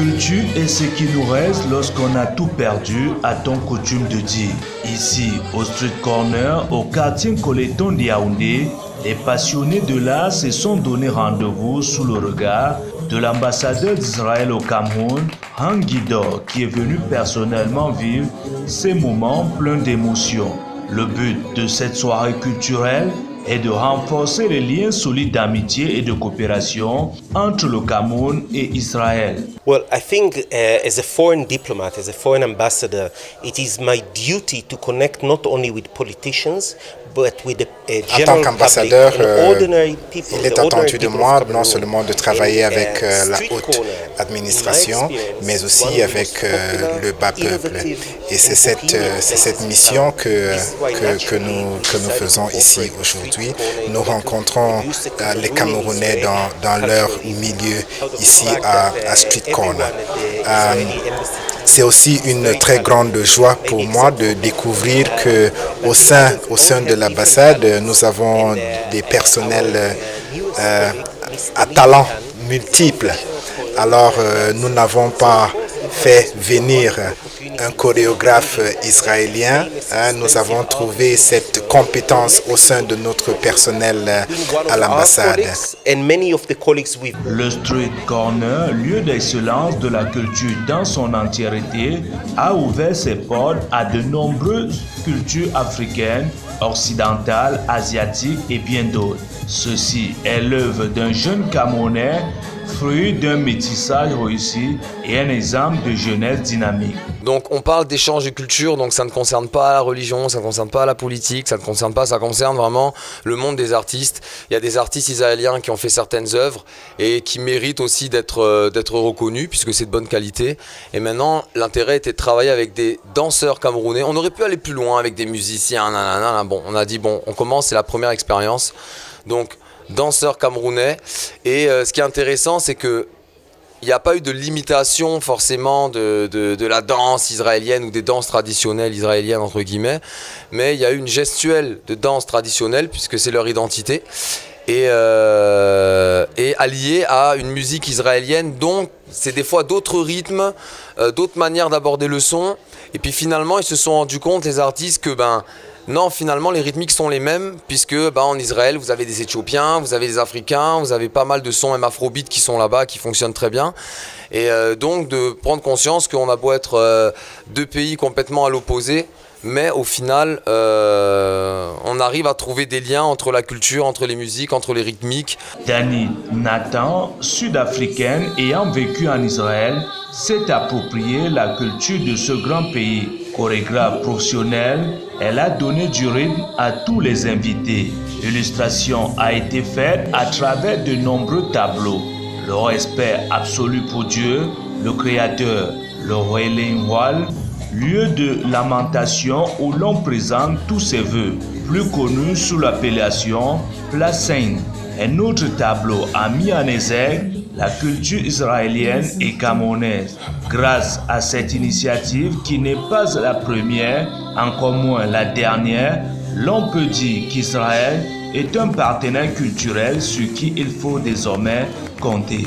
culture est ce qui nous reste lorsqu'on a tout perdu, a-t-on coutume de dire. Ici, au Street Corner, au quartier Coleton de Yaoundé, les passionnés de l'art se sont donné rendez-vous sous le regard de l'ambassadeur d'Israël au Cameroun, Han Guidor, qui est venu personnellement vivre ces moments pleins d'émotions. Le but de cette soirée culturelle est de renforcer les liens solides d'amitié et de coopération entre le Cameroun et Israël. Well, I think as a foreign diplomat, as a foreign ambassador, it is my duty to connect not only with politicians, but with the general public and ordinary people. Il est attendu de moi non seulement de travailler avec la haute administration, mais aussi avec le bas peuple. Et c'est cette mission que nous faisons ici aujourd'hui. Nous rencontrons les Camerounais dans leur milieu ici à Street Corner. C'est aussi une très grande joie pour moi de découvrir que au sein de l'ambassade, nous avons des personnels à talents multiples. Alors, nous n'avons pas fait venir un chorégraphe israélien. Nous avons trouvé cette compétence au sein de notre personnel à l'ambassade. Le Street Corner, lieu d'excellence de la culture dans son entièreté, a ouvert ses portes à de nombreuses cultures africaines, occidentales, asiatiques et bien d'autres. Ceci est l'œuvre d'un jeune Camerounais, fruit d'un métissage réussi et un exemple de jeunesse dynamique. Donc on parle d'échange de culture, donc ça ne concerne pas la religion, ça ne concerne pas la politique, ça concerne vraiment le monde des artistes. Il y a des artistes israéliens qui ont fait certaines œuvres et qui méritent aussi d'être reconnus puisque c'est de bonne qualité. Et maintenant, l'intérêt était de travailler avec des danseurs camerounais. On aurait pu aller plus loin avec des musiciens, nanana. Bon, on a dit bon, on commence, c'est la première expérience. Donc danseurs camerounais. Et ce qui est intéressant, c'est que il n'y a pas eu de limitation forcément de la danse israélienne ou des danses traditionnelles israéliennes entre guillemets, mais il y a eu une gestuelle de danse traditionnelle puisque c'est leur identité et alliée à une musique israélienne, donc c'est des fois d'autres rythmes, d'autres manières d'aborder le son. Et puis finalement ils se sont rendus compte, les artistes, que non, finalement, les rythmiques sont les mêmes, puisque en Israël, vous avez des Éthiopiens, vous avez des Africains, vous avez pas mal de sons, même afrobeat, qui sont là-bas, qui fonctionnent très bien. Et donc, de prendre conscience qu'on a beau être deux pays complètement à l'opposé, mais au final, on arrive à trouver des liens entre la culture, entre les musiques, entre les rythmiques. Dani Nathan, sud-africaine ayant vécu en Israël, s'est approprié la culture de ce grand pays. Chorégraphe professionnelle, elle a donné du rythme à tous les invités. L'illustration a été faite à travers de nombreux tableaux. Le respect absolu pour Dieu, le Créateur, le Wailing Wall, lieu de lamentation où l'on présente tous ses vœux, plus connu sous l'appellation Place Sainte. Un autre tableau a mis en exergue la culture israélienne et camerounaise. Grâce à cette initiative qui n'est pas la première, encore moins la dernière, l'on peut dire qu'Israël est un partenaire culturel sur qui il faut désormais compter.